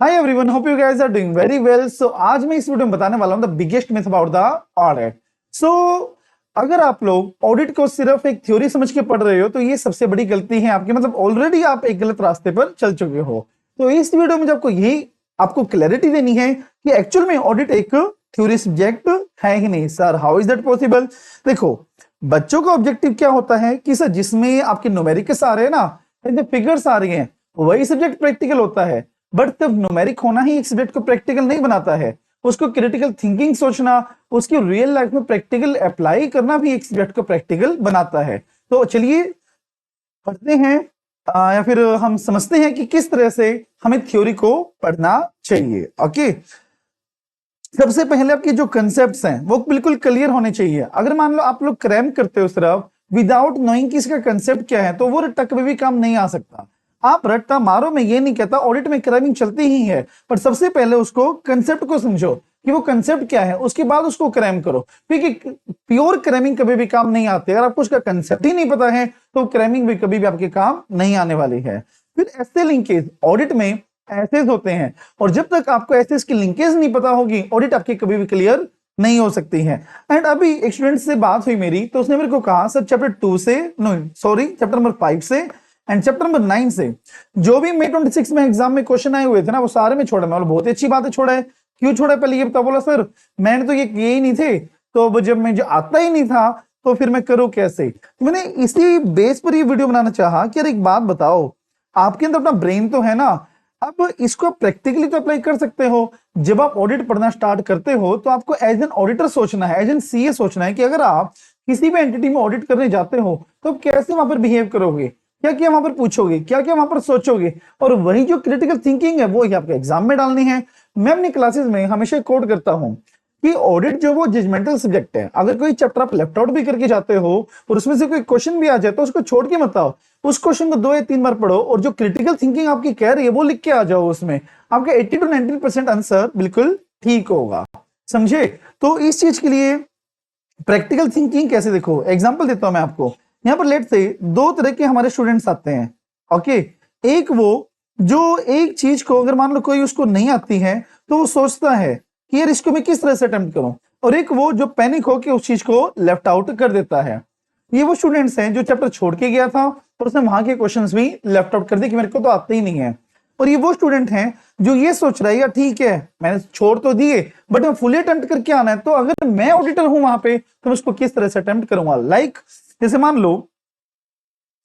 Hi everyone, hope you guys are doing very well. So आज मैं इस video में बताने वाला हूं the biggest myth about the audit. So अगर आप लोग ऑडिट को सिर्फ एक थ्योरी समझ के पढ़ रहे हो तो ये सबसे बड़ी गलती है आपकी, मतलब ऑलरेडी आप एक गलत रास्ते पर चल चुके हो। तो इस वीडियो में आपको यही आपको क्लैरिटी देनी है कि एक्चुअल में ऑडिट एक थ्योरी सब्जेक्ट है ही नहीं। Sir how is that possible? देखो, बच्चों का ऑब्जेक्टिव क्या होता है कि सर जिसमें आपके न्यूमेरिक्स आ रहे हैं ना, जो फिगर्स आ रही हैं, वही सब्जेक्ट प्रैक्टिकल होता है। बट तब न्यूमेरिक होना ही एक सब्जेक्ट को प्रैक्टिकल नहीं बनाता है। उसको क्रिटिकल थिंकिंग सोचना, उसकी रियल लाइफ में प्रैक्टिकल अप्लाई करना भी एक सब्जेक्ट को प्रैक्टिकल बनाता है। तो चलिए पढ़ते हैं या फिर हम समझते हैं कि किस तरह से हमें थ्योरी को पढ़ना चाहिए। ओके, सबसे पहले आपके जो कंसेप्ट्स हैं वो बिल्कुल क्लियर होने चाहिए। अगर मान लो आप लोग क्रैम करते हो सिर्फ विदाउट नोइंग कि इसका कंसेप्ट क्या है, तो वो रट्टा कभी भी काम नहीं आ सकता। आप रट्टा मारो, मैं ये नहीं कहता, ऑडिट में क्रैमिंग चलती ही है, पर सबसे पहले उसको कंसेप्ट को समझो कि वो कंसेप्ट क्या है, उसके बाद उसको क्रैम करो। क्योंकि प्योर क्रैमिंग कभी भी काम नहीं आती। अगर आपको उसका कंसेप्ट ही नहीं पता है तो क्रैमिंग भी कभी भी आपके काम नहीं आने वाली है। फिर ऐसे लिंकेज ऑडिट में एसेस होते हैं, और जब तक आपको एसेस की लिंकेज नहीं पता होगी, ऑडिट आपकी कभी भी क्लियर नहीं हो सकती है। एंड अभी एक स्टूडेंट से बात हुई मेरी, तो उसने मेरे को कहा सर चैप्टर 2 से, नो सॉरी, चैप्टर नंबर 5 से एंड चैप्टर नंबर 9 से जो भी May 26 में एग्जाम में क्वेश्चन आए हुए थे ना, वो सारे में छोड़ा। मैं बोला बहुत ही अच्छी बात है, छोड़ा है। क्यों छोड़ा है पहले ये बता। बोला सर मैंने तो ये किए ही नहीं थे, तो अब जब मुझे आता ही नहीं था तो फिर मैं करूं कैसे। तो मैंने इसी बेस पर ये वीडियो बनाना चाहा कि यार एक बात बताओ, आपके अंदर अपना ब्रेन तो है ना, अब इसको प्रैक्टिकली तो अप्लाई कर सकते हो। जब आप ऑडिट पढ़ना स्टार्ट करते हो तो आपको एज एन ऑडिटर सोचना है, एज एन सीए सोचना है कि अगर आप किसी भी एंटिटी में ऑडिट करने जाते हो तो कैसे वहां पर बिहेव करोगे, क्या क्या वहां पर पूछोगे, क्या क्या वहां पर सोचोगे, और वही जो क्रिटिकल थिंकिंग है वो ही आपके एग्जाम में डालनी है। मैं अपनी क्लासेस में हमेशा कोट करता हूं कि ऑडिट जो वो जजमेंटल सब्जेक्ट है। अगर कोई चैप्टर आप लेफ्ट आउट भी करके जाते हो और उसमें से कोई क्वेश्चन भी आ जाए तो उसको छोड़ के मत आओ, उस क्वेश्चन को 2 या 3 बार पढ़ो, और जो क्रिटिकल थिंकिंग आपकी कह रही है वो लिख के आ जाओ। उसमें आपका 80 to 90% आंसर बिल्कुल ठीक होगा। समझे? तो इस चीज के लिए प्रैक्टिकल थिंकिंग कैसे, देखो एग्जांपल देता हूं मैं आपको। यहां पर लेट से 2 तरह के हमारे स्टूडेंट्स आते हैं। ओके, एक वो जो एक चीज को अगर मान लो कोई उसको नहीं आती है तो वो सोचता है कि यार इसको मैं किस तरह से अटेम्प्ट करूं, और एक वो जो पैनिक होकर उस चीज को लेफ्ट आउट कर देता है। ये वो स्टूडेंट्स हैं जो चैप्टर छोड़ के गया था और उसने वहां के क्वेश्चंस भी लेफ्ट आउट कर दिए कि मेरे को तो आते ही नहीं है। और ये वो स्टूडेंट हैं जो ये सोच रहा है यार ठीक है मैंने छोड़ तो दिए बट मैं फुली अटेम्प्ट करके आना है, तो अगर मैं ऑडिटर हूं वहां पे तो मैं उसको किस तरह से अटेम्प्ट करूंगा। लाइक जैसे मान लो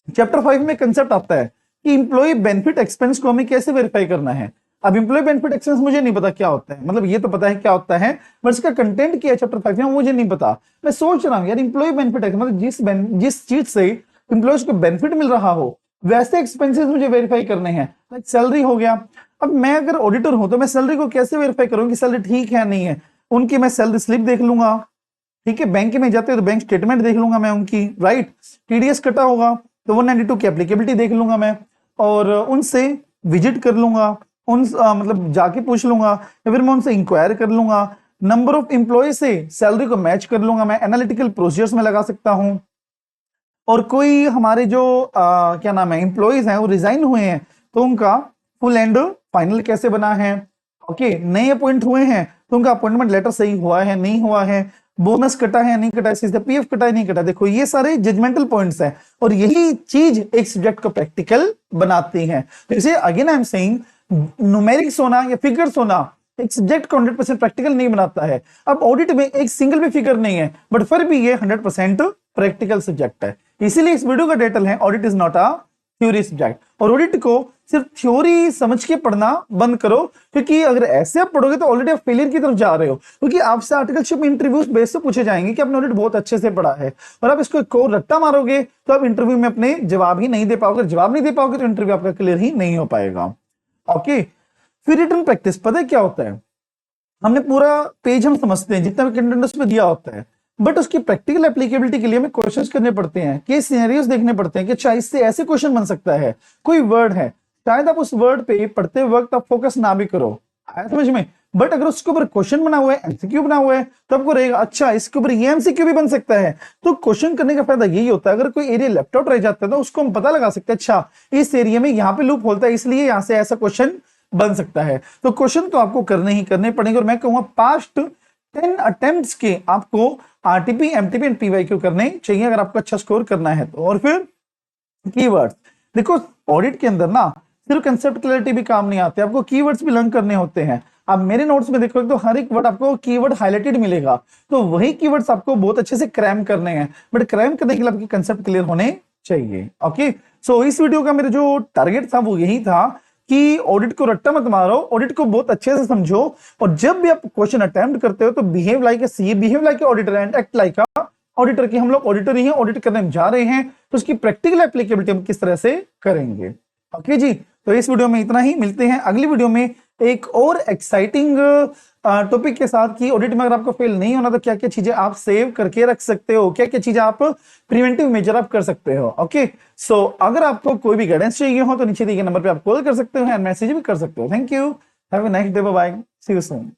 चैप्टर 5 में कंसेप्ट आता है कि इंप्लॉय बेनिफिट एक्सपेंस को हमें कैसे वेरीफाई करना है। अब इंप्लॉय बेनिफिट एक्सपेंस मुझे नहीं पता क्या होता है, मतलब ये तो पता है क्या होता है, बट इसका कंटेंट क्या है चैप्टर 5 में मुझे नहीं पता। मैं सोच रहा हूं यार इंप्लॉय बेनिफिट मतलब जिस चीज से इंप्लॉयज को बेनिफिट मिल रहा हो वैसे एक्सपेंसेस मुझे वेरीफाई करने हैं। लाइक सैलरी हो गया। अब मैं अगर ऑडिटर हूं तो मैं सैलरी को कैसे वेरीफाई करूं कि सैलरी ठीक है नहीं है। उनकी मैं सैलरी स्लिप देख लूंगा, ठीक है, बैंक में जाते हैं तो बैंक स्टेटमेंट देख लूंगा मैं उनकी, राइट। टीडीएस कटा होगा तो 192 की एप्लीकेबिलिटी देख लूंगा मैं, और उनसे विजिट कर लूंगा, उन मतलब जाके पूछ लूंगा, या फिर मैं उनसे इंक्वायर कर लूंगा। नंबर ऑफ एम्प्लॉय से सैलरी को मैच कर लूंगा, मैं एनालिटिकल प्रोसीजर्स में लगा सकता हूं। और कोई हमारे जो क्या नाम है एम्प्लॉयज हैं वो रिजाइन हुए हैं तो उनका फुल एंड फाइनल कैसे बना है। ओके, नए अपॉइंट हुए हैं तो उनका अपॉइंटमेंट लेटर सही हुआ है नहीं हुआ है, बोनस कटा है नहीं कटा है, पीएफ कटा है नहीं कटा। देखो ये सारे जजमेंटल पॉइंट्स हैं, और यही चीज एक सब्जेक्ट को प्रैक्टिकल बनाती है। तो इसे again I am saying, numerics होना या फिगर्स होना एक सब्जेक्ट को 100% प्रैक्टिकल नहीं बनाता है। अब ऑडिट में एक सिंगल भी फिगर नहीं है, बट फिर भी ये 100% प्रैक्टिकल सब्जेक्ट है। इसीलिए इस वीडियो का टाइटल है audit is not a theory subject. और ऑडिट को सिर्फ थ्योरी समझ के पढ़ना बंद करो, क्योंकि अगर ऐसे आप पढ़ोगे तो ऑलरेडी आप फेलियर की तरफ जा रहे हो। क्योंकि आपसे आर्टिकलशिप इंटरव्यूज बेस से पूछे जाएंगे कि आपने ऑडिट बहुत अच्छे से पढ़ा है, और आप इसको एक और रट्टा मारोगे तो आप इंटरव्यू में अपने जवाब ही नहीं दे पाओगे। जवाब नहीं दे पाओगे तो इंटरव्यू आपका क्लियर ही नहीं हो पाएगा। ओके, फिर रिटन प्रैक्टिस पता है क्या होता है? हमने पूरा पेज हम समझते हैं जितना भी कंटेंट उसमें दिया होता है, बट उसकी प्रैक्टिकल एप्लीकेबिलिटी के लिए हमें क्वेश्चंस करने पड़ते हैं, केस सिनेरियोस देखने पड़ते हैं कि अच्छा इससे ऐसे क्वेश्चन बन सकता है। कोई वर्ड है, शायद आप उस वर्ड पे पढ़ते वक्त आप फोकस ना भी करो, आया समझ में, बट अगर उसके ऊपर क्वेश्चन बना हुआ है, एमसीक्यू बना हुआ है, तो आपको रहेगा अच्छा इसके ऊपर ये एमसीक्यू भी बन सकता है। तो क्वेश्चन करने का फायदा यही होता है, अगर कोई एरिया लेफ्ट आउट रह जाता है तो उसको हम पता लगा सकते हैं अच्छा इस एरिया में यहाँ पे लूप होता है इसलिए यहाँ से ऐसा क्वेश्चन बन सकता है। तो क्वेश्चन तो आपको करने ही करने पड़ेंगे, और मैं कहूंगा पास्ट 10 अटेम्प्ट्स के आपको आरटीपी, एमटीपी एंड पीवाईक्यू करने चाहिए अगर आपको अच्छा स्कोर करना है तो। और फिर कीवर्ड्स, देखो ऑडिट के अंदर ना सिर्फ कंसेप्ट क्लैरिटी भी काम नहीं आते, आपको कीवर्ड्स भी लर्न करने होते हैं। आप मेरे नोट्स में देखो तो हर एक वर्ड आपको कीवर्ड हाईलाइटेड मिलेगा, तो वही कीवर्ड्स आपको बहुत अच्छे से क्रैम करने हैं, बट क्रैम करने के लिए आपके कंसेप्ट क्लियर होने चाहिए। ओके, सो इस वीडियो का मेरा जो टारगेट था वो यही था कि ऑडिट को रट्टा मत मारो, ऑडिट को बहुत अच्छे से समझो, और जब भी आप क्वेश्चन अटेम्प्ट करते हो तो behave like a CA, behave like a auditor and act like a auditor, की हम लोग ऑडिटर ही हैं, ऑडिट करने जा रहे हैं, तो उसकी प्रैक्टिकल एप्लीकेबिलिटी हम किस तरह से करेंगे। ओके जी, तो इस वीडियो में इतना ही, मिलते हैं अगली वीडियो में एक और एक्साइटिंग टॉपिक के साथ कि ऑडिट में अगर आपको फेल नहीं होना तो क्या क्या चीजें आप सेव करके रख सकते हो, क्या क्या चीजें आप प्रिवेंटिव मेजर आप कर सकते हो। ओके, सो अगर आपको कोई भी गाइडेंस चाहिए हो तो नीचे दिए गए नंबर पे आप कॉल कर सकते हो एंड मैसेज भी कर सकते हो। Thank you, have a nice day, bye bye, see you soon.